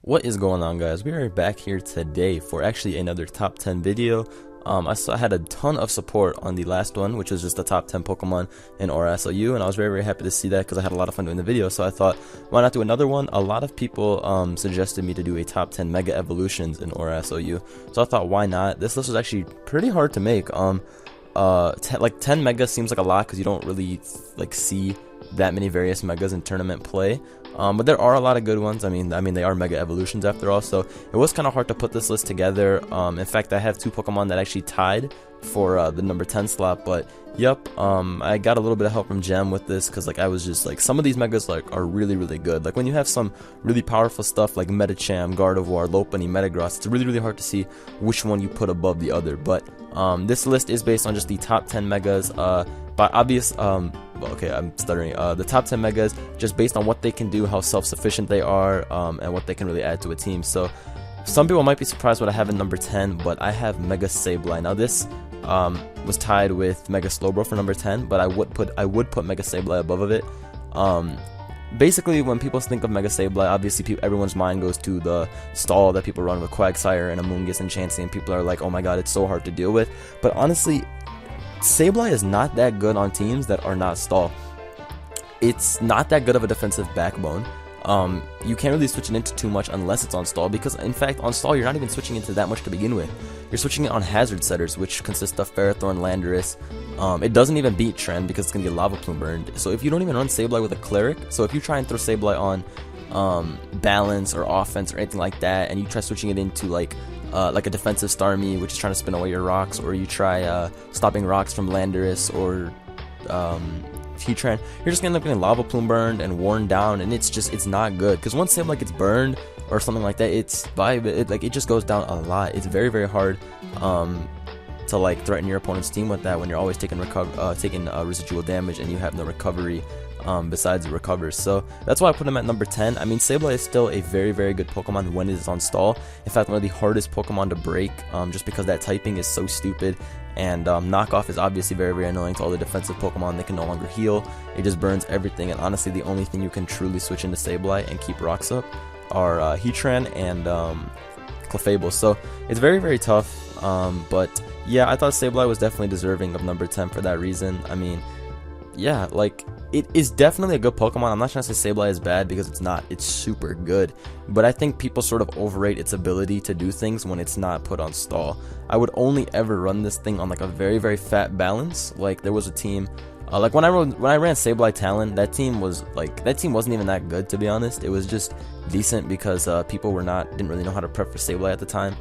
What is going on, guys? We are back here today for actually another top 10 video. I had a ton of support on the last one, which was just the top 10 Pokemon in ORAS OU, and I was very happy to see that because I had a lot of fun doing the video. So I thought, why not do another one? A lot of people suggested me to do a top 10 Mega Evolutions in ORAS OU, so I thought, why not? This list was actually pretty hard to make. Like 10 Megas seems like a lot because you don't really like see that many various Megas in tournament play. But there are a lot of good ones. I mean they are Mega Evolutions after all, so it was kind of hard to put this list together. In fact, I have two Pokemon that actually tied for the number 10 slot, but yep, I got a little bit of help from Gem with this because like I was just like, some of these Megas like are really good. Like when you have some really powerful stuff like Medicham, Gardevoir, Lopunny, Metagross, it's really hard to see which one you put above the other. But this list is based on just the top 10 Megas. But obvious, okay, I'm stuttering. The top 10 Megas, just based on what they can do, how self-sufficient they are, and what they can really add to a team. So, some people might be surprised what I have in number 10, but I have Mega Sableye. Now this was tied with Mega Slowbro for number 10, but I would put Mega Sableye above of it. Basically, when people think of Mega Sableye, obviously everyone's mind goes to the stall that people run with Quagsire and Amoonguss and Chansey, and people are like, oh my god, it's so hard to deal with. But honestly, Sableye is not that good on teams that are not stall. It's not that good of a defensive backbone. You can't really switch it into too much unless it's on stall, because in fact on stall you're not even switching into that much to begin with. You're switching it on hazard setters, which consist of Ferrothorn, Landorus. It doesn't even beat Trend because it's gonna get Lava Plume burned. So if you don't even run Sableye with a Cleric, so if you try and throw Sableye on balance or offense or anything like that, and you try switching it into like a defensive Starmie, which is trying to spin away your rocks, or you try stopping rocks from Landorus or Heatran, you're just gonna end up getting Lava Plume burned and worn down, and it's not good. Because once Sableye gets burned or something like that, it just goes down a lot. It's very hard to like threaten your opponent's team with that when you're always taking residual damage and you have no recovery besides it recovers. So that's why I put him at number 10. I mean, Sableye is still a very good Pokemon when it is on stall. In fact, one of the hardest Pokemon to break, just because that typing is so stupid. And knockoff is obviously very annoying to all the defensive Pokemon. They can no longer heal. It just burns everything. And honestly, the only thing you can truly switch into Sableye and keep rocks up are Heatran and Clefable. So it's very tough. But yeah, I thought Sableye was definitely deserving of number 10 for that reason. I mean, yeah, like, it is definitely a good Pokemon. I'm not trying to say Sableye is bad, because it's not. It's super good. But I think people sort of overrate its ability to do things when it's not put on stall. I would only ever run this thing on like a very fat balance. Like there was a team, like when I ran Sableye Talon, that team wasn't even that good, to be honest. It was just decent because people didn't really know how to prep for Sableye at the time.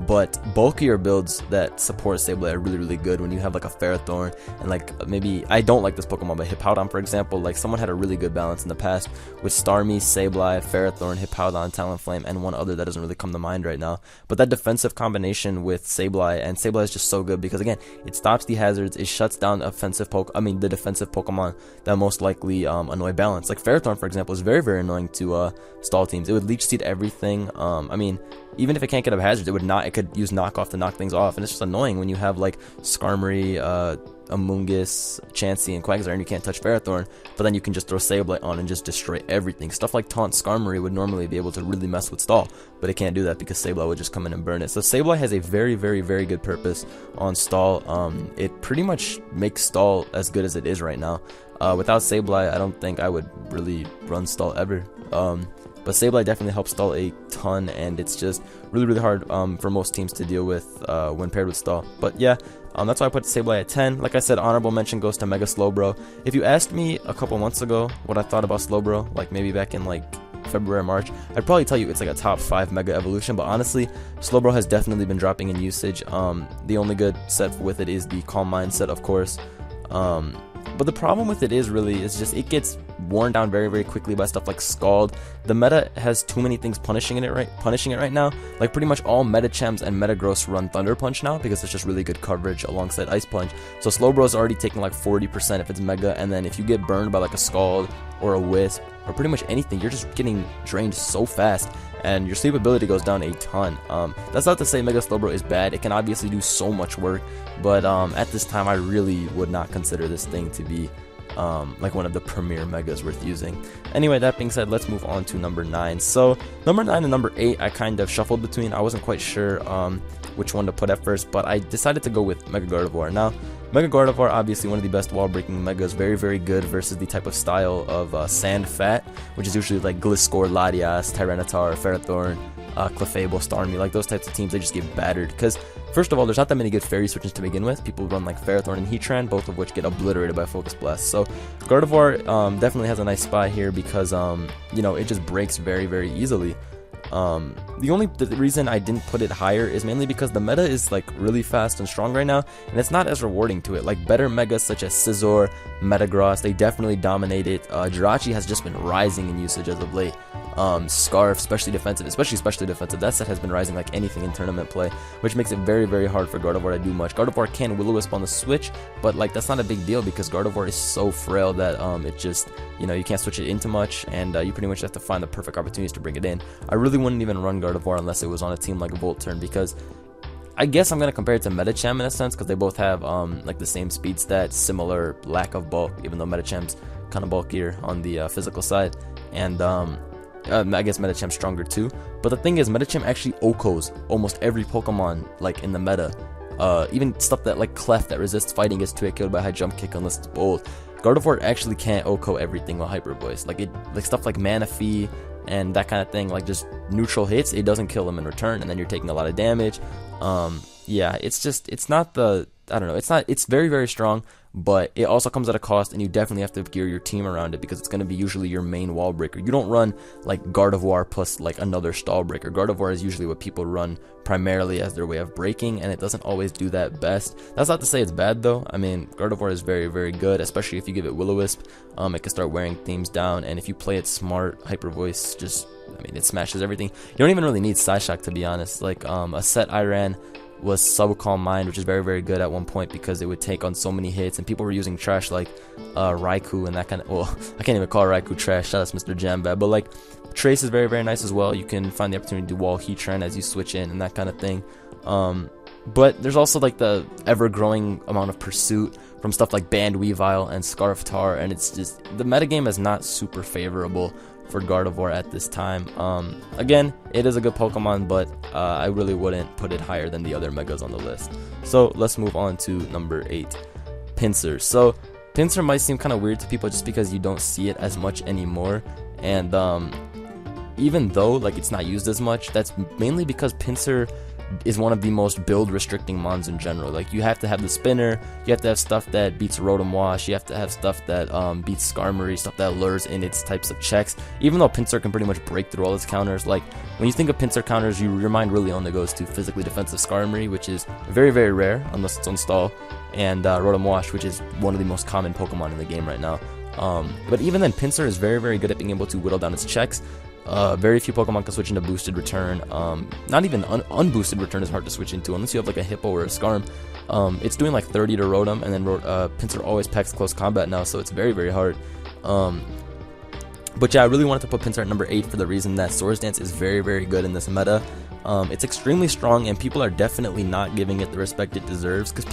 But bulkier builds that support Sableye are really good when you have like a Ferrothorn and like maybe, I don't like this Pokemon, but Hippowdon, for example, like someone had a really good balance in the past with Starmie, Sableye, Ferrothorn, Hippowdon, Talonflame, and one other that doesn't really come to mind right now. But that defensive combination with Sableye, and Sableye is just so good because again, it stops the hazards, it shuts down the defensive Pokemon that most likely annoy balance. Like Ferrothorn, for example, is very annoying to stall teams. It would leech seed everything. I mean, even if it can't get up hazards, it could use knockoff to knock things off, and it's just annoying when you have like Skarmory, Amoonguss, Chansey, and Quagsire, and you can't touch Ferrothorn, but then you can just throw Sableye on and just destroy everything. Stuff like Taunt Skarmory would normally be able to really mess with stall, but it can't do that because Sableye would just come in and burn it. So Sableye has a very good purpose on stall. It pretty much makes stall as good as it is right now. Without Sableye, I don't think I would really run stall ever. But Sableye definitely helps stall a ton, and it's just really hard for most teams to deal with when paired with stall. But yeah, that's why I put Sableye at 10. Like I said, honorable mention goes to Mega Slowbro. If you asked me a couple months ago what I thought about Slowbro, like maybe back in like February or March, I'd probably tell you it's like a top 5 Mega Evolution. But honestly, Slowbro has definitely been dropping in usage. The only good set with it is the Calm Mind set, of course. But the problem with it is just it gets worn down very quickly by stuff like Scald. The meta has too many things punishing it right now. Like pretty much all Medichams and Metagross run Thunder Punch now because it's just really good coverage alongside Ice Punch. So Slowbro's already taking like 40% if it's Mega, and then if you get burned by like a Scald or a Wisp or pretty much anything, you're just getting drained so fast, and your sleep ability goes down a ton. That's not to say Mega Slowbro is bad. It can obviously do so much work, but at this time I really would not consider this thing to be like one of the premier megas worth using. Anyway, that being said, let's move on to number 9. So number 9 and number 8 I kind of shuffled between. I wasn't quite sure which one to put at first, but I decided to go with Mega Gardevoir. Now, Mega Gardevoir, obviously one of the best wall breaking megas, very good versus the type of style of Sand Fat, which is usually like Gliscor, Latias, Tyranitar, Ferrothorn, Clefable, Starmie, like those types of teams. They just get battered because, first of all, there's not that many good fairy switches to begin with. People run like Ferrothorn and Heatran, both of which get obliterated by Focus Blast. So Gardevoir definitely has a nice spot here because you know, it just breaks very easily. The reason I didn't put it higher is mainly because the meta is like really fast and strong right now, and it's not as rewarding to it. Like better megas such as Scizor, Metagross, they definitely dominate it. Jirachi has just been rising in usage as of late. Scarf, especially defensive, that set has been rising like anything in tournament play, which makes it very hard for Gardevoir to do much. Gardevoir can Will-O-Wisp on the switch, but like that's not a big deal because Gardevoir is so frail that it just, you know, you can't switch it into much, and you pretty much have to find the perfect opportunities to bring it in. I really wouldn't even run Gardevoir unless it was on a team like Volturn, because I guess I'm going to compare it to Medicham in a sense, because they both have like the same speed stats, similar lack of bulk, even though Medicham's kind of bulkier on the physical side, and I guess Medicham's stronger too. But the thing is, Medicham actually OHKOs almost every Pokemon like in the meta. Even stuff that like Clef that resists fighting gets 2-hit killed by high jump kick unless it's bold. Gardevoir actually can't OHKO everything with Hyper Voice. Like stuff like Manaphy and that kind of thing, like just neutral hits, it doesn't kill them in return, and then you're taking a lot of damage. Yeah, it's not the, I don't know, it's very strong, but it also comes at a cost, and you definitely have to gear your team around it because it's going to be usually your main wall breaker. You don't run like Gardevoir plus like another stall breaker. Gardevoir is usually what people run primarily as their way of breaking, and it doesn't always do that best. That's not to say it's bad though. I mean, Gardevoir is very good, especially if you give it Will-O-Wisp. It can start wearing themes down, and if you play it smart, Hyper Voice just, I mean, it smashes everything. You don't even really need Psyshock, to be honest. Like a set I ran was Subcalm Mind, which is very good at one point because it would take on so many hits, and people were using trash like Raikou and that kind of, well, I can't even call Raikou trash, that's Mr. Jambad, but like Trace is very nice as well. You can find the opportunity to wall Heatran as you switch in and that kind of thing. But there's also like the ever-growing amount of pursuit from stuff like Band Weavile and Scarftar, and it's just, the metagame is not super favorable for Gardevoir at this time. Again, it is a good Pokemon, but I really wouldn't put it higher than the other megas on the list. So let's move on to number 8, Pinsir. So Pinsir might seem kind of weird to people just because you don't see it as much anymore, and even though like it's not used as much, that's mainly because Pinsir is one of the most build restricting mons in general. Like you have to have the spinner, you have to have stuff that beats Rotom Wash, you have to have stuff that beats Skarmory, stuff that lures in its types of checks. Even though Pinsir can pretty much break through all its counters, like when you think of Pinsir counters, your mind really only goes to physically defensive Skarmory, which is very rare unless it's on stall, and Rotom Wash, which is one of the most common Pokemon in the game right now. But even then, Pinsir is very good at being able to whittle down its checks. Very few Pokemon can switch into boosted return. Not even unboosted return is hard to switch into unless you have like a Hippo or a Skarm. It's doing like 30 to Rotom, and then Pinsir always packs close combat now, so it's very hard. But yeah, I really wanted to put Pinsir at number 8 for the reason that Swords Dance is very good in this meta. It's extremely strong, and people are definitely not giving it the respect it deserves, because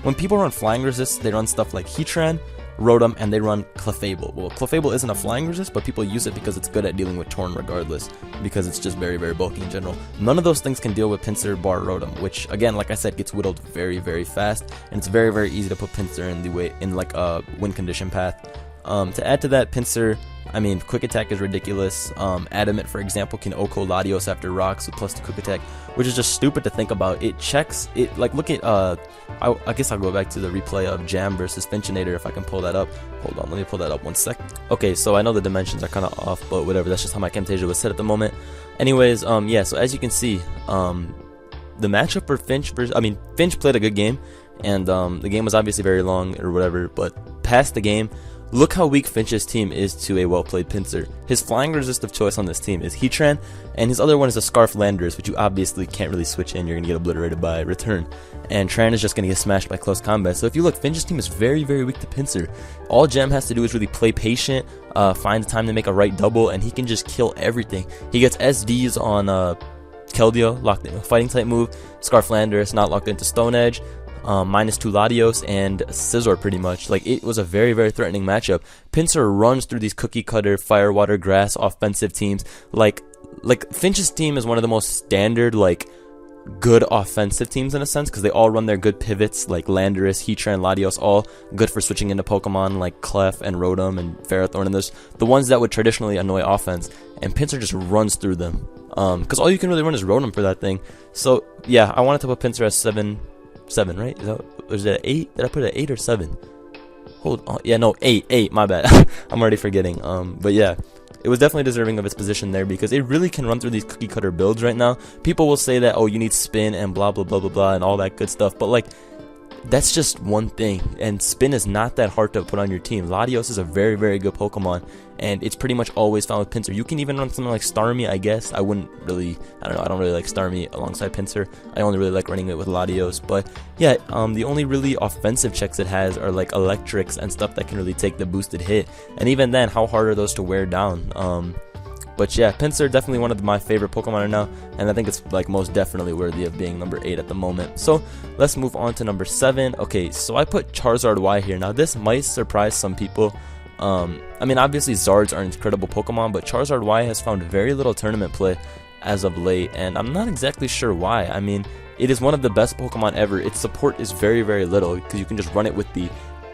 when people run Flying Resist, they run stuff like Heatran, Rotom, and they run Clefable. Well, Clefable isn't a flying resist, but people use it because it's good at dealing with Torn regardless, because it's just very bulky in general. None of those things can deal with Pinsir bar Rotom, which again, like I said, gets whittled very fast, and it's very easy to put Pinsir in like a win condition path. To add to that, Pinsir, I mean, Quick Attack is ridiculous. Adamant, for example, can OHKO Latios after rocks with +2 Quick Attack, which is just stupid to think about. It checks, it like, look at, I guess I'll go back to the replay of Jam versus Finchinator if I can pull that up. Hold on, let me pull that up 1 sec. Okay, so I know the dimensions are kind of off, but whatever, that's just how my Camtasia was set at the moment. Anyways, yeah, so as you can see, the matchup for Finch played a good game, and the game was obviously very long or whatever, but past the game, look how weak Finch's team is to a well-played Pinsir. His flying resist of choice on this team is Heatran, and his other one is a Scarf Landorus, which you obviously can't really switch in. You're going to get obliterated by return. And Tran is just going to get smashed by close combat. So if you look, Finch's team is very weak to Pinsir. All Gem has to do is really play patient, find the time to make a right double, and he can just kill everything. He gets SDs on Keldeo, locked in a fighting type move, Scarf Landorus not locked into Stone Edge. -2 Latios, and Scizor pretty much. Like, it was a very, very threatening matchup. Pinsir runs through these cookie cutter, fire, water, grass offensive teams. Like Finch's team is one of the most standard, like, good offensive teams in a sense, because they all run their good pivots, like Landorus, Heatran, Latios, all good for switching into Pokemon like Clef and Rotom and Ferrothorn, and there's the ones that would traditionally annoy offense, and Pinsir just runs through them, because all you can really run is Rotom for that thing. So yeah, I wanted to put Pinsir as 7, right? Was it 8? Did I put it at 8 or 7? Hold on, yeah, no, 8, my bad. I'm already forgetting. But yeah, it was definitely deserving of its position there, because it really can run through these cookie cutter builds right now. People will say that, oh, you need spin and blah blah blah blah blah and all that good stuff, but like, that's just one thing, and spin is not that hard to put on your team. Latios is a very, very good Pokemon, and it's pretty much always found with Pinsir. You can even run something like Starmie, I guess. I don't really like Starmie alongside Pinsir. I only really like running it with Latios, but yeah, the only really offensive checks it has are like electrics and stuff that can really take the boosted hit, and even then, how hard are those to wear down? But yeah, Pinsir definitely one of my favorite Pokemon right now, and I think it's like most definitely worthy of being number 8 at the moment. So let's move on to number 7. Okay, so I put Charizard Y here. Now this might surprise some people. I mean, obviously Zards are incredible Pokemon, but Charizard Y has found very little tournament play as of late, and I'm not exactly sure why. I mean, it is one of the best Pokemon ever. Its support is very, very little, because you can just run it with the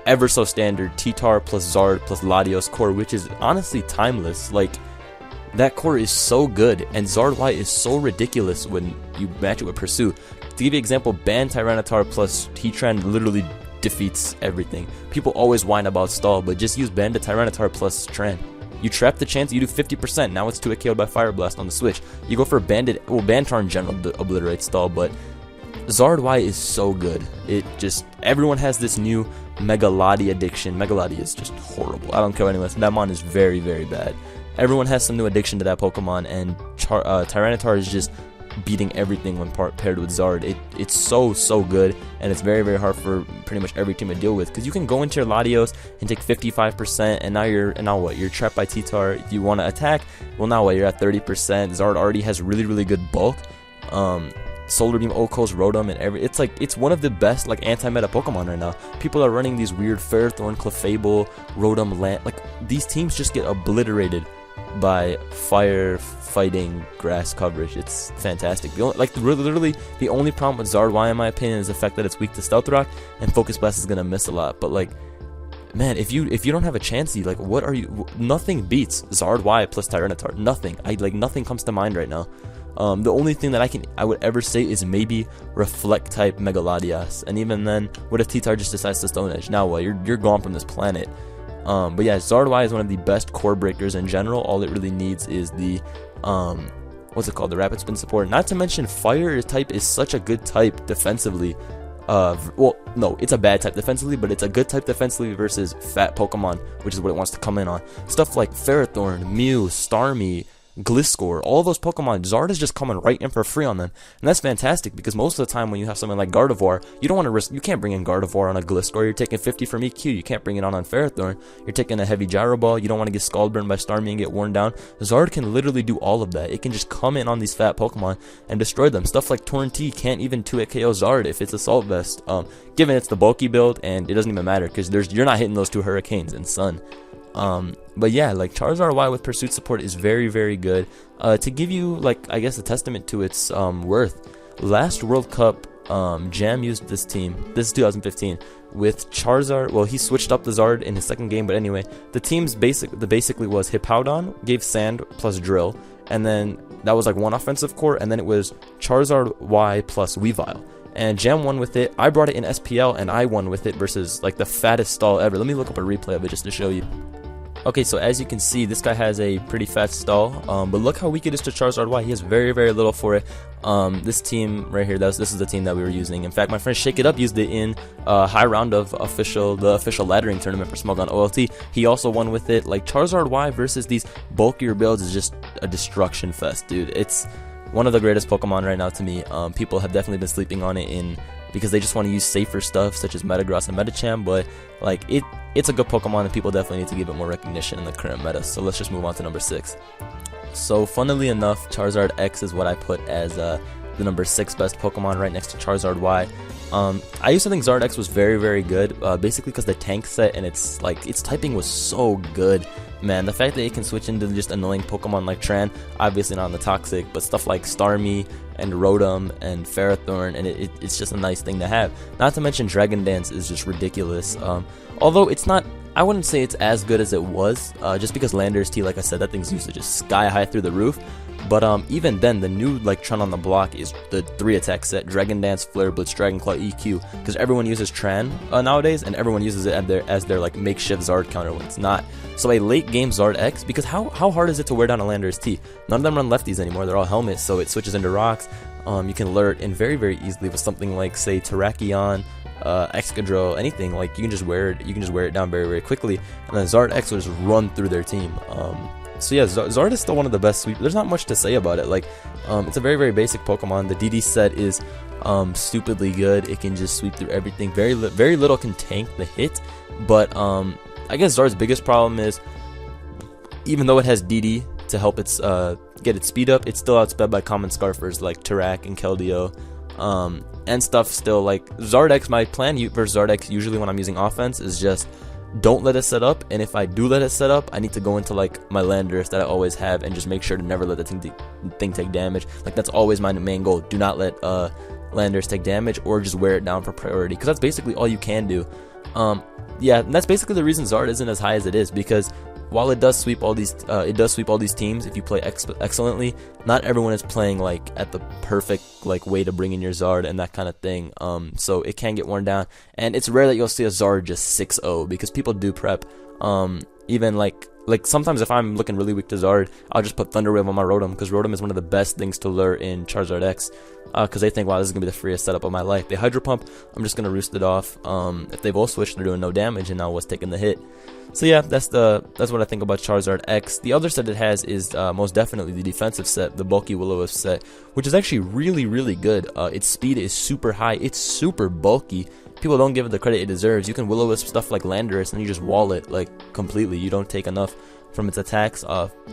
ever so standard T-Tar plus Zard plus Latios core, which is honestly timeless. Like, that core is so good, and Zard Y is so ridiculous when you match it with Pursuit. To give you an example, Ban Tyranitar plus Heatran literally defeats everything. People always whine about stall, but just use Ban Tyranitar plus Tran. You trap the chance, you do 50%, now it's 2-hit KO'd by Fire Blast on the switch. You go for Bantar in general obliterates stall, but Zard Y is so good. Everyone has this new Mega Lati addiction. Mega Lati is just horrible. I don't care anyways, that mon is very, very bad. Everyone has some new addiction to that Pokemon, and Tyranitar is just beating everything when paired with Zard. It's so good, and it's very, very hard for pretty much every team to deal with, because you can go into your Latios and take 55%, and now what? You're trapped by T-Tar. You want to attack? Well, now what? You're at 30%. Zard already has really, really good bulk. Solar Beam, Okos, Rotom, and it's one of the best like anti-meta Pokemon right now. People are running these weird Ferrothorn, Clefable, Rotom, like these teams just get obliterated by fire fighting grass coverage. It's fantastic. Literally the only problem with Zard Y in my opinion is the fact that it's weak to Stealth Rock, and Focus Blast is gonna miss a lot. But like, man, if you don't have a Chansey, like, what are you? Nothing beats Zard Y plus Tyranitar. Nothing. Nothing comes to mind right now. The only thing that I would ever say is maybe Reflect type Mega Latias, and even then, what if T-Tar just decides to Stone Edge? Now what? You're gone from this planet. But yeah, Zard Y is one of the best core breakers in general. All it really needs is the what's it called? The rapid spin support. Not to mention, fire type is such a good type defensively. Well, no, it's a bad type defensively, but it's a good type defensively versus fat Pokemon, which is what it wants to come in on. Stuff like Ferrothorn, Mew, Starmie, Gliscor, all those Pokemon, Zard is just coming right in for free on them, and that's fantastic, because most of the time when you have something like Gardevoir, you don't want to risk. You can't bring in Gardevoir on a Gliscor. You're taking 50 from EQ. You can't bring it on Ferrothorn. You're taking a heavy Gyro Ball. You don't want to get Scald Burned by Starmie and get worn down. Zard can literally do all of that. It can just come in on these fat Pokemon and destroy them. Stuff like Torrentee can't even 2-hit KO Zard if it's Assault Vest. Given it's the bulky build, and it doesn't even matter, because you're not hitting those 2 Hurricanes in Sun. But yeah, like Charizard Y with Pursuit support is very, very good. To give you, like, I guess a testament to its worth, last World Cup, Jam used this team. This is 2015 with Charizard. Well, he switched up the Zard in his second game, but anyway, the team's basically was Hippowdon, gave Sand plus Drill, and then that was like one offensive core, and then it was Charizard Y plus Weavile. And Jam won with it. I brought it in SPL, and I won with it versus like the fattest stall ever. Let me look up a replay of it just to show you. Okay, so as you can see, this guy has a pretty fat stall, but look how weak it is to Charizard Y. He has very, very little for it. This team right here, this is the team that we were using. In fact, my friend Shake It Up used it in high round of the official laddering tournament for Smogon OLT. He also won with it. Like, Charizard Y versus these bulkier builds is just a destruction fest, dude. It's one of the greatest Pokemon right now to me. People have definitely been sleeping on it because they just want to use safer stuff such as Metagross and Medicham, but like it's a good Pokemon, and people definitely need to give it more recognition in the current meta. So let's just move on to number 6. So funnily enough, Charizard X is what I put as the number 6 best Pokemon right next to Charizard Y. I used to think Charizard X was very good, basically because the tank set and its typing was so good. Man, the fact that it can switch into just annoying Pokemon like Tran, obviously not on the Toxic, but stuff like Starmie and Rotom and Ferrothorn, and it's just a nice thing to have. Not to mention Dragon Dance is just ridiculous. Although it's not, I wouldn't say it's as good as it was, just because Landorus T, like I said, that thing's used to just sky high through the roof. But even then, the new Tron on the block is the 3-attack set: Dragon Dance, Flare Blitz, Dragon Claw, EQ, because everyone uses Tran nowadays, and everyone uses it as their like makeshift Zard counter when it's not. So a late game Zard X, because how hard is it to wear down a Landorus T? None of them run lefties anymore; they're all helmets, so it switches into rocks. You can lure it in very easily with something like, say, Terrakion, Excadrill, anything. Like, you can just wear it down very quickly, and then Zard X will just run through their team. So yeah, Zard is still one of the best sweep. There's not much to say about it. Like, it's a very basic Pokemon. The DD set is stupidly good. It can just sweep through everything. Very little can tank the hit. But I guess Zard's biggest problem is, even though it has DD to help its get its speed up, it's still outsped by common Scarfers like Tarak and Keldeo. And stuff still. Like, Zard X, my plan versus Zard X usually when I'm using offense is just don't let it set up, and if I do let it set up, I need to go into like my Landorus that I always have and just make sure to never let the thing take damage. Like, that's always my main goal. Do not let Landorus take damage, or just wear it down for priority, because that's basically all you can do. Yeah, and that's basically the reason Zard isn't as high as it is, because while it does sweep all these teams if you play excellently, not everyone is playing like at the perfect like way to bring in your Zard and that kind of thing. So it can get worn down, and it's rare that you'll see a Zard just 6-0, because people do prep. Even like sometimes if I'm looking really weak to Zard, I'll just put Thunder Wave on my Rotom, because Rotom is one of the best things to lure in Charizard X, because they think, wow, this is gonna be the freest setup of my life. They Hydro Pump, I'm just gonna roost it off. If they both switch, they're doing no damage, and now what's taking the hit. So yeah, that's what I think about Charizard X. The other set it has is most definitely the defensive set, the bulky Will-O-Wisp set, which is actually really good. Its speed is super high. It's super bulky. People don't give it the credit it deserves. You can Will-O-Wisp stuff like Landorus, and you just wall it like completely. You don't take enough from its attacks.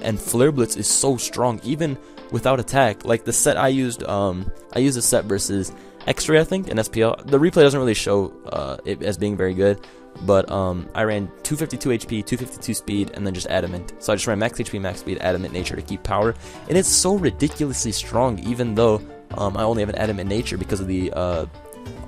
And Flare Blitz is so strong even without attack. Like the set I used a set versus X-Ray, I think, in SPL. The replay doesn't really show it as being very good. But I ran 252 HP, 252 speed, and then just Adamant. So I just ran max HP, max speed, Adamant Nature to keep power. And it's so ridiculously strong, even though I only have an Adamant Nature because of the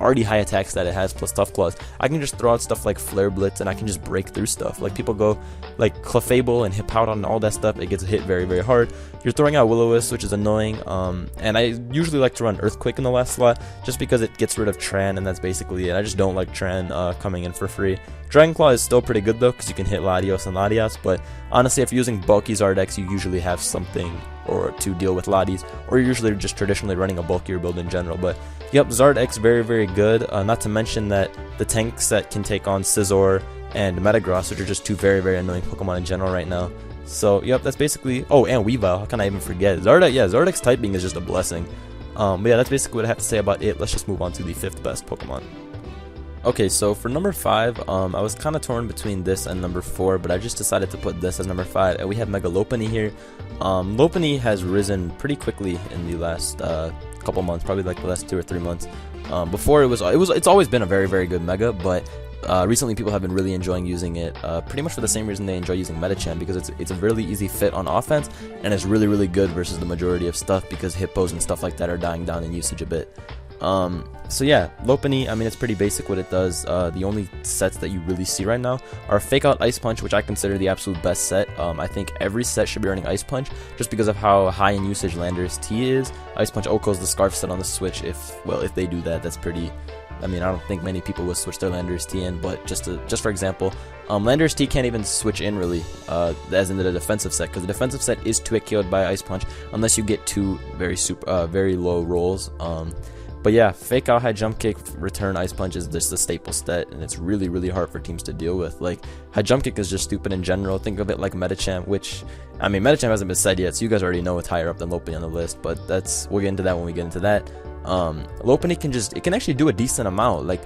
already high attacks that it has plus Tough Claws. I can just throw out stuff like Flare Blitz, and I can just break through stuff. Like, people go like Clefable and Hippowdon and all that stuff, it gets hit very hard. You're throwing out Will-O-Wisp, which is annoying, and I usually like to run Earthquake in the last slot just because it gets rid of Tran, and that's basically it. I just don't like Tran coming in for free. Dragon Claw is still pretty good though, because you can hit Latios and Latias, but honestly, if you're using bulky Zard X, you usually have something or to deal with Latias, or you're usually just traditionally running a bulkier build in general. But yep, Zard X very good. Not to mention that the tank set can take on Scizor and Metagross, which are just two very annoying Pokemon in general right now. So yep, that's basically. Oh, and Weavile. How can I even forget? Zard X typing is just a blessing. But yeah, that's basically what I have to say about it. Let's just move on to the 5th best Pokemon. Okay, so for number 5, I was kind of torn between this and number 4, but I just decided to put this as number 5, and we have Mega Lopunny here. Lopunny has risen pretty quickly in the last couple months, probably like the last 2 or 3 months. Before it's always been a very good Mega, but recently people have been really enjoying using it, pretty much for the same reason they enjoy using Medicham, because it's a really easy fit on offense, and it's really good versus the majority of stuff, because Hippos and stuff like that are dying down in usage a bit. So yeah, Lopunny, I mean, it's pretty basic what it does. The only sets that you really see right now are Fake Out Ice Punch, which I consider the absolute best set. I think every set should be running Ice Punch, just because of how high in usage Landorus T is. Ice Punch Oko's the Scarf set on the Switch. If they do that, that's pretty. I mean, I don't think many people would switch their Landorus T in, but just for example, Landorus T can't even switch in really, as in the defensive set, because the defensive set is 2-hit KO'd by Ice Punch unless you get 2 very low rolls. But yeah, Fake Out, High Jump Kick, Return, Ice Punch is just the staple stat, and it's really hard for teams to deal with. Like, High Jump Kick is just stupid in general. Think of it like Medicham, which, I mean, Medicham hasn't been said yet, so you guys already know it's higher up than Lopunny on the list, but we'll get into that when we get into that. Lopunny can actually do a decent amount. Like,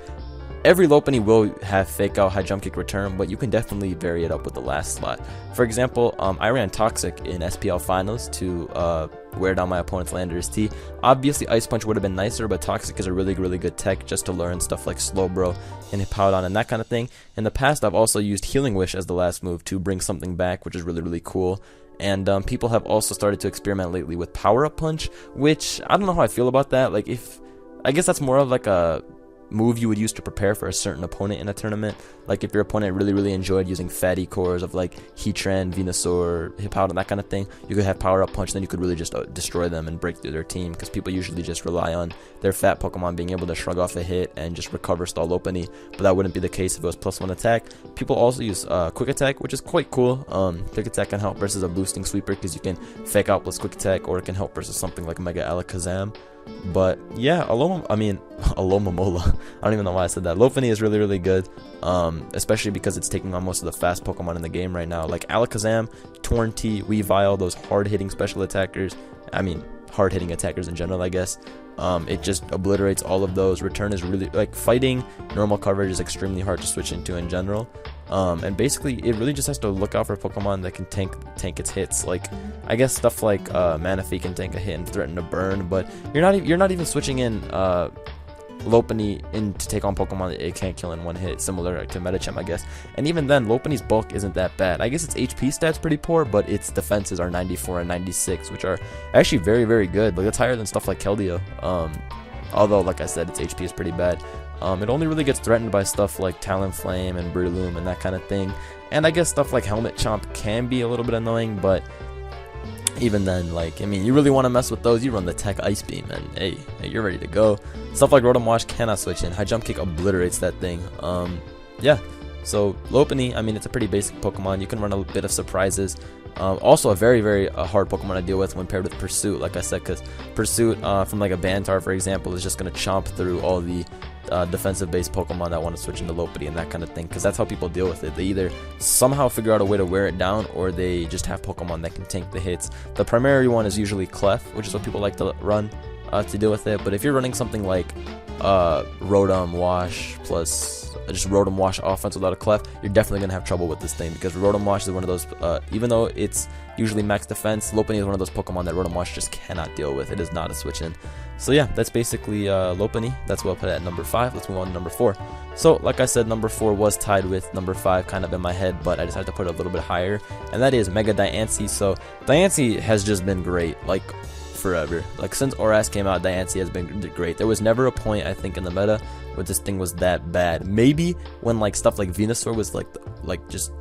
every Lopunny will have Fake Out, High Jump Kick, Return, but you can definitely vary it up with the last slot. For example, I ran Toxic in SPL Finals to wear down my opponent's Landorus T. Obviously, Ice Punch would have been nicer, but Toxic is a really good tech just to learn stuff like Slowbro and Hippowdon and that kind of thing. In the past, I've also used Healing Wish as the last move to bring something back, which is really cool. And people have also started to experiment lately with Power Up Punch, which I don't know how I feel about that. Like, I guess that's more of like a move you would use to prepare for a certain opponent in a tournament. Like if your opponent really enjoyed using fatty cores of like Heatran, Venusaur, Hippowdon, that kind of thing, you could have Power Up Punch, then you could really just destroy them and break through their team, because people usually just rely on their fat Pokemon being able to shrug off a hit and just recover stall Lopunny, but that wouldn't be the case if it was +1 attack. People also use Quick Attack, which is quite cool. Quick Attack can help versus a boosting sweeper because you can fake out plus Quick Attack, or it can help versus something like Mega Alakazam. But yeah, Alomomola, I don't even know why I said that. Lopunny is really good, especially because it's taking on most of the fast Pokemon in the game right now, like Alakazam, Tornti, Weavile, those hard-hitting special attackers. I mean, hard-hitting attackers in general, I guess. It just obliterates all of those. Return is really, like, fighting normal coverage is extremely hard to switch into in general. And basically, it really just has to look out for Pokemon that can tank its hits. Like, I guess stuff like Manaphy can tank a hit and threaten to burn, but you're not even switching in Lopunny in to take on Pokemon that it can't kill in one hit, similar to Medicham, I guess. And even then, Lopunny's bulk isn't that bad. I guess its HP stats pretty poor, but its defenses are 94 and 96, which are actually very good. Like, it's higher than stuff like Keldeo. Although, like I said, its HP is pretty bad. It only really gets threatened by stuff like Talonflame and Breloom and that kind of thing. And I guess stuff like Helmet Chomp can be a little bit annoying, but even then, like, I mean, you really want to mess with those, you run the Tech Ice Beam, and hey, you're ready to go. Stuff like Rotom Wash cannot switch in. High Jump Kick obliterates that thing. Yeah, so Lopunny, I mean, it's a pretty basic Pokemon. You can run a bit of surprises. Also a very hard Pokemon to deal with when paired with Pursuit, like I said, because Pursuit from like a Bantar, for example, is just going to chomp through all the defensive-based Pokemon that want to switch into Lopunny and that kind of thing, because that's how people deal with it. They either somehow figure out a way to wear it down, or they just have Pokemon that can tank the hits. The primary one is usually Clef, which is what people like to run to deal with it, but if you're running something like Rotom Wash plus just Rotom Wash offense without a Clef, you're definitely going to have trouble with this thing, because Rotom Wash is one of those, even though it's usually max defense, Lopunny is one of those Pokemon that Rotom Wash just cannot deal with. It is not a switch in. So yeah, that's basically Lopunny. That's what I'll put at number 5. Let's move on to number 4. So like I said, number 4 was tied with number 5 kind of in my head, but I decided to put it a little bit higher, and that is Mega Diancie. So Diancie has just been great, like, forever. Like, since ORAS came out, Diancie has been great. There was never a point, I think, in the meta where this thing was that bad. Maybe when like stuff like Venusaur was like just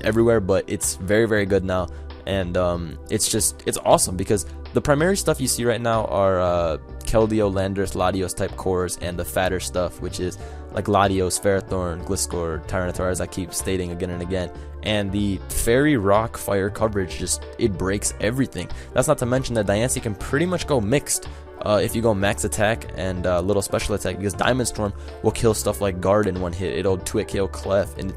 everywhere, but it's very good now. And it's awesome, because the primary stuff you see right now are Keldeo, Landorus, Latios type cores, and the fatter stuff, which is like Latios, Ferrothorn, Gliscor, Tyranitar, as I keep stating again and again. And the Fairy, Rock, Fire coverage, it breaks everything. That's not to mention that Diancie can pretty much go mixed if you go max attack and little special attack, because Diamond Storm will kill stuff like Guard in one hit. It'll 2-hit KO Clef, and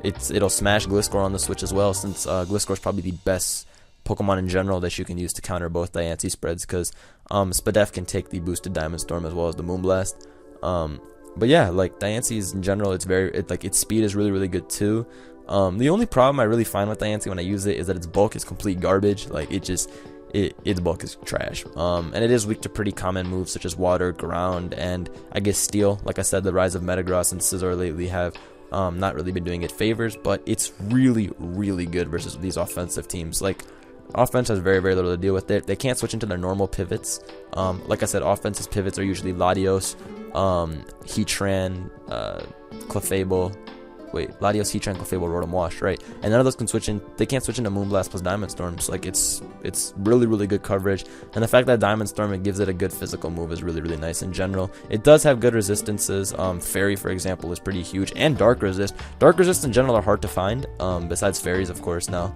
it'll smash Gliscor on the Switch as well, since Gliscor is probably the best Pokemon in general that you can use to counter both Diancie spreads, because Spadef can take the boosted Diamond Storm as well as the Moonblast. But yeah, like, Diancie's in general, its speed is really good too. The only problem I really find with Diancie when I use it is that its bulk is complete garbage. Like, its bulk is trash. And it is weak to pretty common moves such as Water, Ground, and I guess Steel. Like I said, the rise of Metagross and Scizor lately have not really been doing it favors, but it's really good versus these offensive teams. Like, offense has very little to deal with it. They can't switch into their normal pivots. Like I said, offensive pivots are usually Latios, Heatran, Clefable. Wait, Latios, Heatran, Clefable, Rotom Wash, right? And none of those can switch in. They can't switch into Moonblast plus Diamond Storms. Like, it's really good coverage, and the fact that Diamond Storm, it gives it a good physical move, is really nice in general. It does have good resistances. Fairy, for example, is pretty huge, and Dark Resist. Dark Resist in general are hard to find. Besides Fairies, of course, now.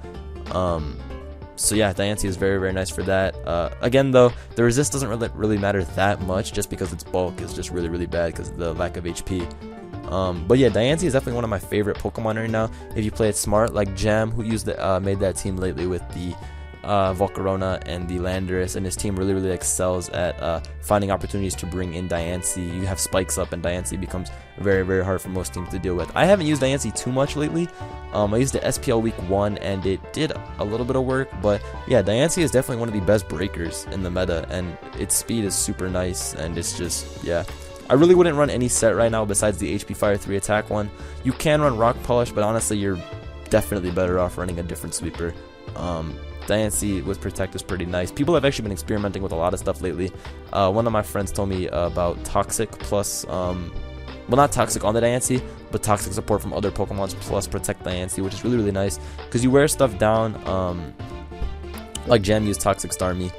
So yeah, Diancie is very nice for that. Again, though, the resist doesn't really matter that much, just because its bulk is just really bad because of the lack of HP. But yeah, Diancie is definitely one of my favorite Pokemon right now. If you play it smart, like Jam, who made that team lately with the Volcarona and the Landorus, and his team really excels at finding opportunities to bring in Diancie. You have spikes up, and Diancie becomes very hard for most teams to deal with. I haven't used Diancie too much lately. I used the SPL week 1, and it did a little bit of work, but yeah, Diancie is definitely one of the best breakers in the meta, and its speed is super nice, and it's just, yeah. I really wouldn't run any set right now besides the HP Fire 3 attack one. You can run Rock Polish, but honestly, you're definitely better off running a different sweeper. Diancie with Protect is pretty nice. People have actually been experimenting with a lot of stuff lately. One of my friends told me about Toxic plus, well, not Toxic on the Diancie, but Toxic support from other Pokemons plus Protect Diancie, which is really nice, because you wear stuff down, like Jam used Toxic Starmie,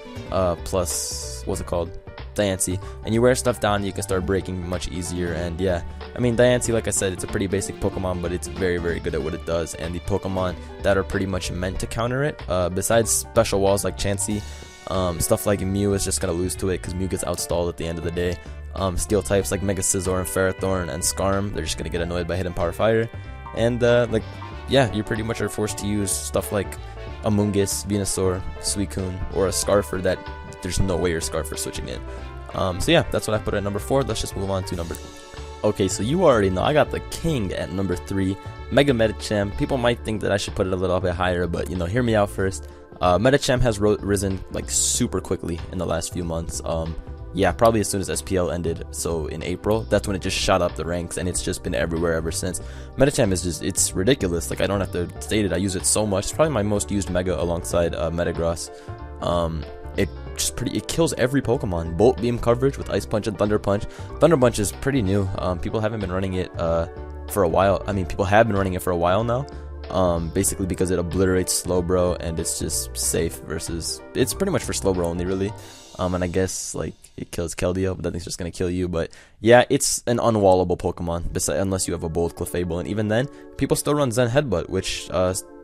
plus, what's it called? Diancie, and you wear stuff down, you can start breaking much easier. And yeah, I mean, Diancie, like I said, it's a pretty basic Pokemon, but it's very good at what it does, and the Pokemon that are pretty much meant to counter it, besides special walls like Chansey, stuff like Mew is just gonna lose to it because Mew gets outstalled at the end of the day. Steel types like Mega Scizor and Ferrothorn and Skarm, they're just gonna get annoyed by Hidden Power Fire, and like, yeah, you pretty much are forced to use stuff like Amoonguss, Venusaur, Suicune, or a Scarfer that there's no way your Scarfer switching in. So yeah, that's what I put at number 4. Let's just move on to number 3. Okay, so you already know I got the king at number 3, Mega Medicham. People might think that I should put it a little bit higher, but you know, hear me out first. Medicham has risen like super quickly in the last few months. Yeah, probably as soon as SPL ended, so in April, that's when it just shot up the ranks, and it's just been everywhere ever since. Medicham is just, it's ridiculous. Like, I don't have to state it, I use it so much. It's probably my most used Mega alongside Metagross. It kills every Pokemon. Bolt Beam coverage with Ice Punch and Thunder Punch. Thunder Punch is pretty new. People haven't been running it for a while. I mean, people have been running it for a while now. Basically because it obliterates Slowbro, and it's just safe versus, it's pretty much for Slowbro only, really. And I guess like it kills Keldeo, but that thing's just gonna kill you. But yeah, it's an unwallable Pokemon, unless you have a bold Clefable, and even then, people still run Zen Headbutt, which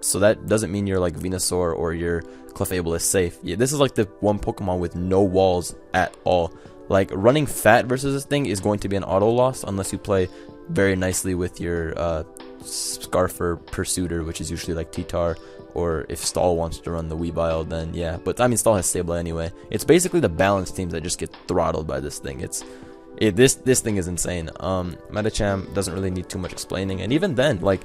so that doesn't mean your like Venusaur or your Clefable is safe. Yeah, this is like the one Pokemon with no walls at all. Like, running Fat versus this thing is going to be an auto loss unless you play very nicely with your Scarfer Pursuiter, which is usually like T-Tar, or if Stall wants to run the Weavile, then yeah. But I mean, Stall has Sableye anyway. It's basically the balanced teams that just get throttled by this thing. This thing is insane. Medicham doesn't really need too much explaining, and even then, like,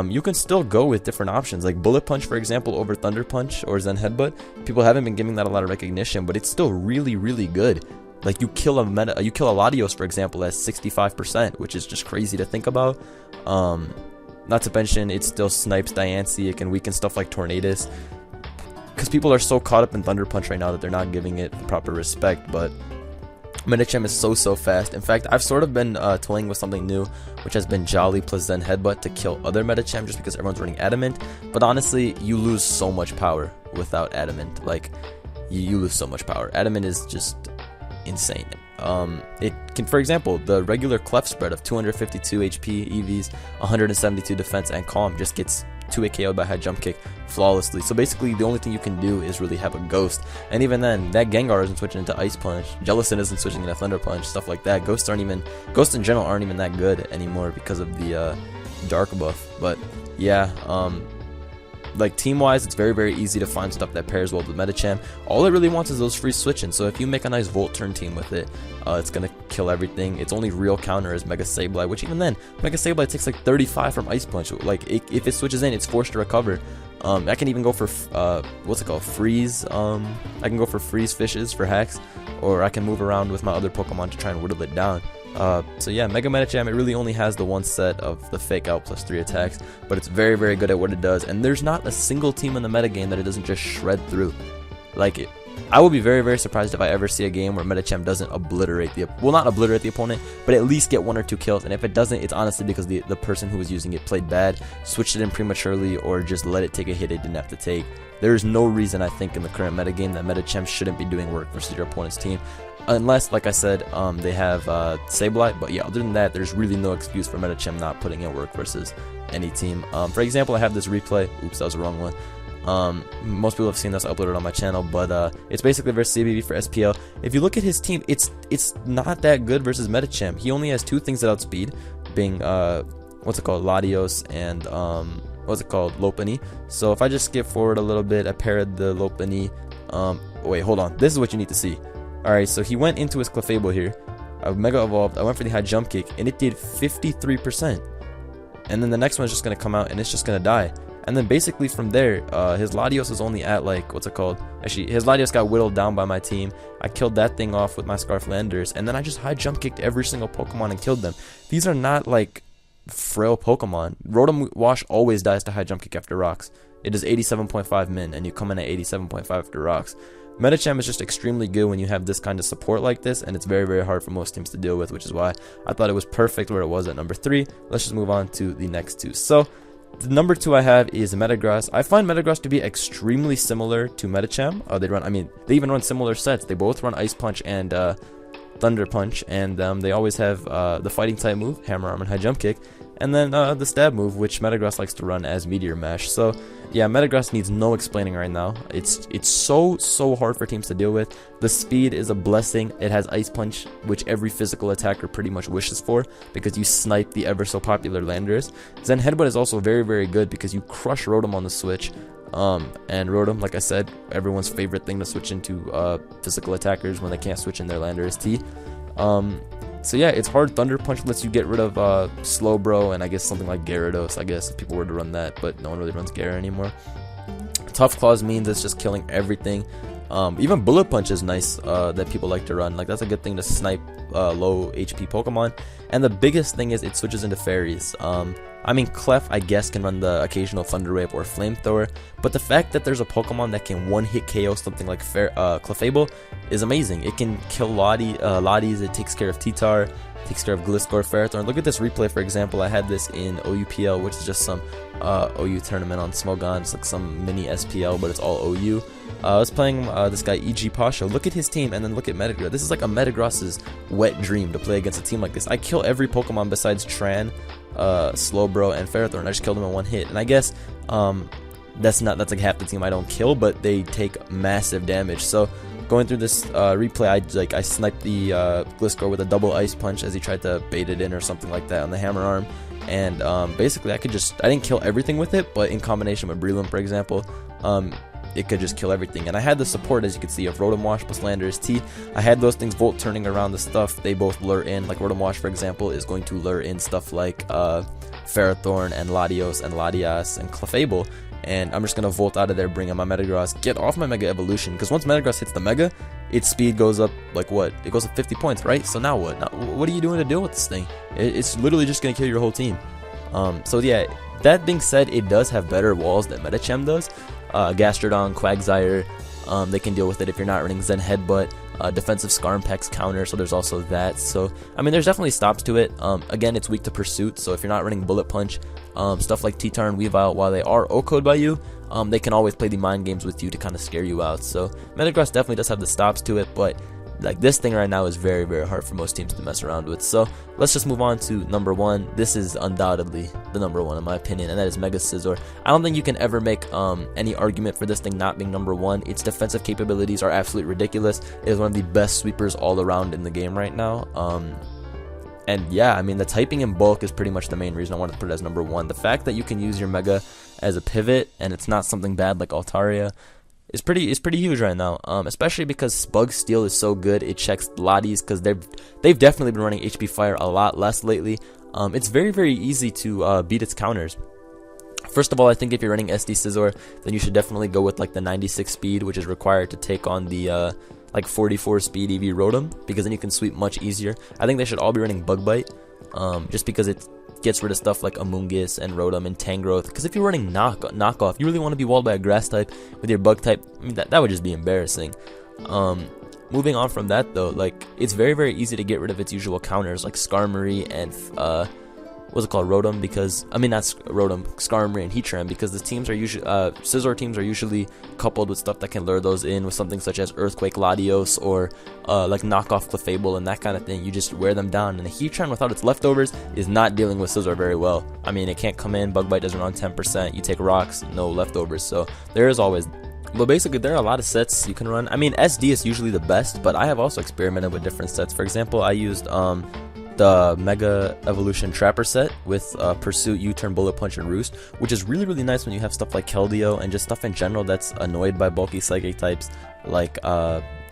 you can still go with different options, like Bullet Punch, for example, over Thunder Punch or Zen Headbutt. People haven't been giving that a lot of recognition, but it's still really good. Like, you kill a Latios, for example, at 65%, which is just crazy to think about. Not to mention, it still snipes Diancie. It can weaken stuff like Tornadus. Because people are so caught up in Thunder Punch right now that they're not giving it the proper respect. But Medicham is so fast. In fact, I've sort of been toying with something new, which has been Jolly plus Zen Headbutt to kill other Medicham, just because everyone's running Adamant. But honestly, you lose so much power without Adamant. Like, you lose so much power. Adamant is just insane. It can, for example, the regular Clef spread of 252 HP, EVs, 172 defense, and Calm just gets 2-hit KO'd by High Jump Kick flawlessly. So basically, the only thing you can do is really have a Ghost, and even then, that Gengar isn't switching into Ice Punch, Jellicent isn't switching into Thunder Punch, stuff like that. Ghosts in general aren't even that good anymore because of the Dark buff. But yeah, like, team-wise, it's very easy to find stuff that pairs well with Medicham. All it really wants is those free switching, so if you make a nice Volt turn team with it, it's gonna kill everything. Its only real counter is Mega Sableye, which even then, Mega Sableye takes like 35 from Ice Punch. Like, if it switches in, it's forced to recover. I can even go for, what's it called, Freeze. I can go for Freeze Fishes for Hacks, or I can move around with my other Pokemon to try and whittle it down. So yeah, Mega Medicham, it really only has the one set of the Fake Out plus 3 attacks, but it's very good at what it does, and there's not a single team in the metagame that it doesn't just shred through. Like, I will be very surprised if I ever see a game where Medicham doesn't obliterate not obliterate the opponent, but at least get 1 or 2 kills, and if it doesn't, it's honestly because the person who was using it played bad, switched it in prematurely, or just let it take a hit it didn't have to take. There is no reason, I think, in the current metagame that Medicham shouldn't be doing work versus your opponent's team. Unless, like I said, they have Sableye, but yeah, other than that, there's really no excuse for Medicham not putting in work versus any team. For example, I have this replay. Oops, that was the wrong one. Most people have seen this uploaded on my channel, but it's basically versus CBB for SPL. If you look at his team, it's not that good versus Medicham. He only has 2 things that outspeed, being what's it called, Latios and what's it called, Lopunny. So if I just skip forward a little bit, I paired the Lopunny. Wait, hold on. This is what you need to see. Alright, so he went into his Clefable here. I Mega Evolved. I went for the high jump kick, and it did 53%. And then the next one's just going to come out, and it's just going to die. And then basically from there, his Latios is only at like, what's it called? Actually, his Latios got whittled down by my team. I killed that thing off with my Scarflanders, and then I just high jump kicked every single Pokemon and killed them. These are not like frail Pokemon. Rotom Wash always dies to high jump kick after rocks. It is 87.5 min, and you come in at 87.5 after rocks. Medicham is just extremely good when you have this kind of support like this, and it's very, very hard for most teams to deal with, which is why I thought it was perfect where it was at number 3. Let's just move on to the next two. So, the number 2 I have is Metagross. I find Metagross to be extremely similar to Medicham. They even run similar sets. They both run Ice Punch and Thunder Punch, and they always have the fighting type move, Hammer Arm and High Jump Kick, and then the stab move, which Metagross likes to run as Meteor Mash. So yeah, Metagross needs no explaining right now. It's so hard for teams to deal with. The speed is a blessing. It has Ice Punch, which every physical attacker pretty much wishes for, because you snipe the ever so popular Landers. Zen Headbutt is also very, very good because you crush Rotom on the switch. And Rotom, like I said, everyone's favorite thing to switch into physical attackers when they can't switch in their Lander is T. So yeah, it's hard. Thunder Punch lets you get rid of Slowbro and I guess something like Gyarados, I guess, if people were to run that, but no one really runs Gyara anymore. Tough Claws means it's just killing everything. Even Bullet Punch is nice that people like to run. Like, that's a good thing to snipe low HP Pokemon. And the biggest thing is it switches into fairies. Clef, I guess, can run the occasional Thunder Wave or Flamethrower, but the fact that there's a Pokemon that can one-hit KO something like Clefable is amazing. It can kill Lotties, it takes care of T-Tar, takes care of Gliscor, Ferrothorn. Look at this replay, for example. I had this in OUPL, which is just some OU tournament on Smogon. It's like some mini SPL, but it's all OU. I was playing this guy, E.G. Pasha. Look at his team, and then look at Metagross. This is like a Metagross's wet dream to play against a team like this. I kill every Pokemon besides Tran, Slowbro, and Ferrothorn. I just killed them in one hit. And I guess that's like half the team I don't kill, but they take massive damage. So going through this replay, I sniped the Gliscor with a double Ice Punch as he tried to bait it in or something like that on the Hammer Arm. And basically I didn't kill everything with it, but in combination with Breloom, for example, it could just kill everything. And I had the support, as you can see, of Rotom Wash plus Landorus T. I had those things Volt turning around the stuff they both lure in. Like Rotom Wash, for example, is going to lure in stuff like Ferrothorn and Latios and Latias and Clefable. And I'm just going to Volt out of there, bring in my Metagross, get off my Mega Evolution, because once Metagross hits the Mega, its speed goes up, like what? It goes up 50 points, right? So now what? What are you doing to deal with this thing? It's literally just going to kill your whole team. So yeah, that being said, it does have better walls than Medicham does. Gastrodon, Quagsire, they can deal with it if you're not running Zen Headbutt. Defensive Skarmpex counter, so there's also that. So there's definitely stops to it. Again, it's weak to Pursuit, so if you're not running Bullet Punch, stuff like T-Tar and Weavile, while they are O-code by you, they can always play the mind games with you to kind of scare you out. So Metagross definitely does have the stops to it, but like this thing right now is very, very hard for most teams to mess around with. So let's just move on to number 1. This is undoubtedly the number 1 in my opinion, and that is Mega Scizor. I don't think you can ever make any argument for this thing not being number 1. Its defensive capabilities are absolutely ridiculous. It is one of the best sweepers all around in the game right now. And yeah, the typing in bulk is pretty much the main reason I wanted to put it as number 1. The fact that you can use your Mega as a pivot and it's not something bad like Altaria is pretty huge right now, especially because Bug Steel is so good. It checks Lotties because they've definitely been running HP Fire a lot less lately. It's very, very easy to beat its counters. First of all, I think if you're running SD Scizor, then you should definitely go with like the 96 speed, which is required to take on the like 44 speed EV Rotom, because then you can sweep much easier. I think they should all be running Bug Bite, just because it gets rid of stuff like Amoonguss and Rotom and Tangrowth. Because if you're running knockoff, you really want to be walled by a grass type with your bug type. That would just be embarrassing. Moving on from that though, like it's very, very easy to get rid of its usual counters like Skarmory and Rotom, because not Rotom, Skarmory and Heatran, because the teams are usually Scizor teams are usually coupled with stuff that can lure those in with something such as Earthquake Latios or like knockoff Clefable and that kind of thing. You just wear them down, and the Heatran without its leftovers is not dealing with Scizor very well. It can't come in, Bug Bite doesn't run 10%, you take rocks, no leftovers, so there is always. But basically, there are a lot of sets you can run. SD is usually the best, but I have also experimented with different sets. For example, I used the Mega Evolution Trapper set with Pursuit, U-Turn, Bullet Punch, and Roost, which is really, really nice when you have stuff like Keldeo and just stuff in general that's annoyed by bulky Psychic types like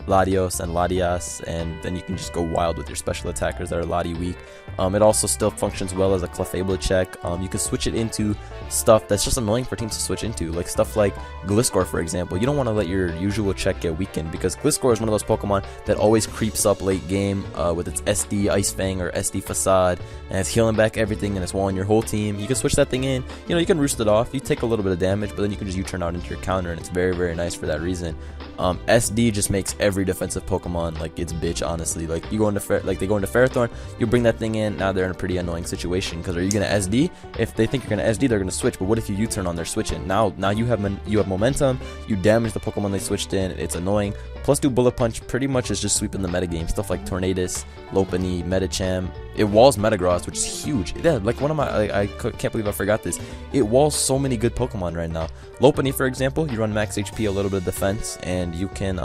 Latios and Latias, and then you can just go wild with your special attackers that are Lati weak. It also still functions well as a Clefable check. You can switch it into stuff that's just annoying for teams to switch into, like stuff like Gliscor, for example. You don't want to let your usual check get weakened, because Gliscor is one of those Pokemon that always creeps up late game with its SD Ice Fang or SD Facade, and it's healing back everything and it's walling your whole team. You can switch that thing in, you can roost it off, you take a little bit of damage, but then you can just U-turn out into your counter, and it's very, very nice for that reason. SD just makes every defensive Pokemon like its bitch, honestly. Like you go into they go into Ferrothorn, you bring that thing in, now they're in a pretty annoying situation, because are you gonna SD? If they think you're gonna SD, they're gonna switch. But what if you U-turn on their switching? Now you have momentum, you damage the Pokemon they switched in, it's annoying. Plus 2 Bullet Punch pretty much is just sweeping the metagame. Stuff like Tornadus, Lopunny, Medicham. It walls Metagross, which is huge. Yeah, like one of my, I can't believe I forgot this. It walls so many good Pokemon right now. Lopunny, for example, you run max HP, a little bit of defense, and you can,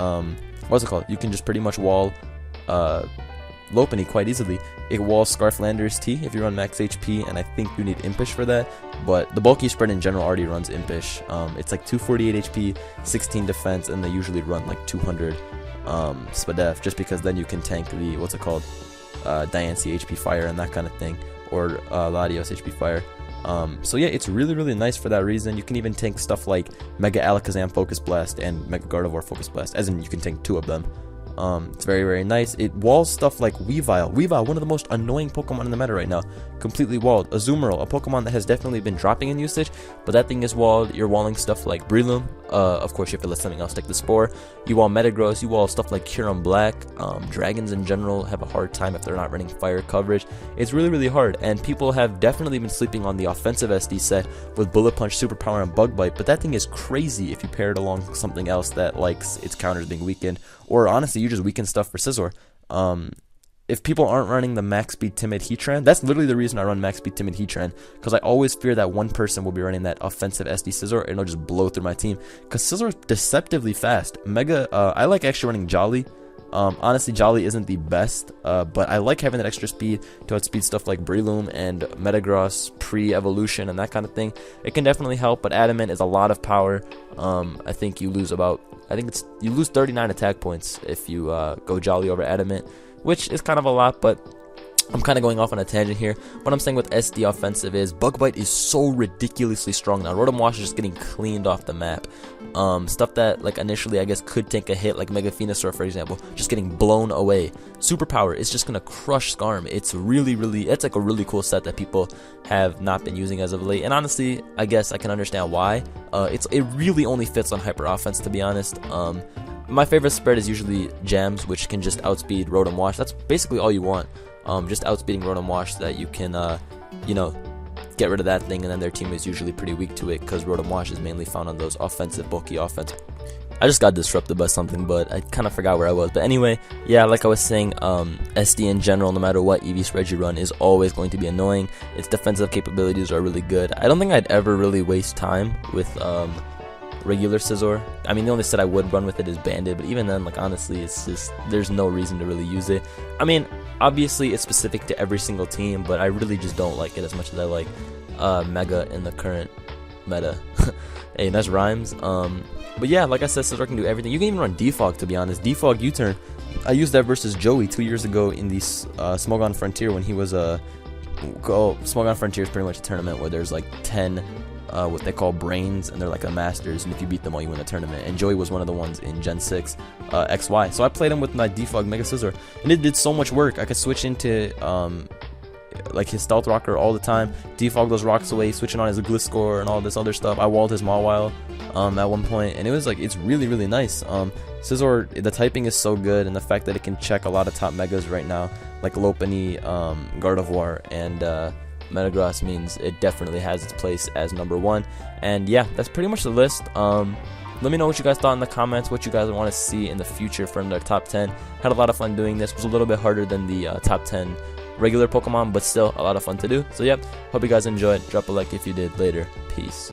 what's it called? You can just pretty much wall Lopunny quite easily. It walls Scarflander's T if you run max HP, and I think you need Impish for that. But the bulky spread in general already runs Impish. It's like 248 HP, 16 defense, and they usually run like 200 Spadef, just because then you can tank the, what's it called, Diancie HP Fire and that kind of thing, or Latios HP Fire. So yeah, it's really, really nice for that reason. You can even tank stuff like Mega Alakazam Focus Blast and Mega Gardevoir Focus Blast, as in you can tank 2 of them. It's very, very nice. It walls stuff like Weavile. Weavile, one of the most annoying Pokemon in the meta right now. Completely walled. Azumarill, a Pokemon that has definitely been dropping in usage, but that thing is walled. You're walling stuff like Breloom. Of course, you have to let something else take the Spore. You wall Metagross. You wall stuff like Kyurem Black. Dragons in general have a hard time if they're not running fire coverage. It's really, really hard, and people have definitely been sleeping on the offensive SD set with Bullet Punch, Superpower, and Bug Bite, but that thing is crazy if you pair it along with something else that likes its counters being weakened, or honestly, you just weaken stuff for Scizor. If people aren't running the max speed timid Heatran, that's literally the reason I run max speed timid Heatran, because I always fear that one person will be running that offensive SD Scizor and it'll just blow through my team, because Scizor is deceptively fast. I like actually running Jolly. Honestly, Jolly isn't the best, but I like having that extra speed to outspeed stuff like Breloom and Metagross pre-evolution and that kind of thing. It can definitely help, but Adamant is a lot of power. I think you lose you lose 39 attack points if you go Jolly over Adamant, which is kind of a lot, but I'm kind of going off on a tangent here. What I'm saying with SD offensive is Bug Bite is so ridiculously strong now. Rotom Wash is just getting cleaned off the map. Stuff that like initially I guess could take a hit, like Mega Venusaur for example, just getting blown away. Superpower is just gonna crush Skarm. It's it's like a really cool set that people have not been using as of late. And honestly, I guess I can understand why. It really only fits on Hyper Offense, to be honest. My favorite spread is usually Gems, which can just outspeed Rotom Wash. That's basically all you want. Just outspeeding Rotom Wash so that you can, get rid of that thing, and then their team is usually pretty weak to it, because Rotom Wash is mainly found on those offensive, bulky offense. I just got disrupted by something, but I kind of forgot where I was. But anyway, yeah, like I was saying, SD in general, no matter what EV spread you run, is always going to be annoying. Its defensive capabilities are really good. I don't think I'd ever really waste time with regular Scizor. I mean, the only set I would run with it is Banded, but even then, like, honestly, it's just, there's no reason to really use it. I mean, obviously it's specific to every single team, but I really just don't like it as much as I like Mega in the current meta. Hey, nice rhymes. But yeah, like I said, Scizor can do everything. You can even run Defog, to be honest. Defog U-turn, I used that versus Joey 2 years ago in the Smogon Frontier when he was Smogon Frontier is pretty much a tournament where there's like 10 what they call brains, and they're like a masters, and if you beat them all, you win the tournament. And Joey was one of the ones in Gen 6 XY. So I played him with my Defog Mega Scizor, and it did so much work. I could switch into like his Stealth Rocker all the time, defog those rocks away, switching on his Gliscor and all this other stuff. I walled his Mawile at one point, and it was like, it's really, really nice. Scizor, the typing is so good, and the fact that it can check a lot of top megas right now, like Lopunny, Gardevoir, and Metagross, means it definitely has its place as #1. And yeah, that's pretty much the list. Let me know what you guys thought in the comments, what you guys want to see in the future from their top 10. Had a lot of fun doing this. It was a little bit harder than the top 10 regular Pokemon, but still a lot of fun to do. So yeah, hope you guys enjoyed. Drop a like if you did. Later. Peace.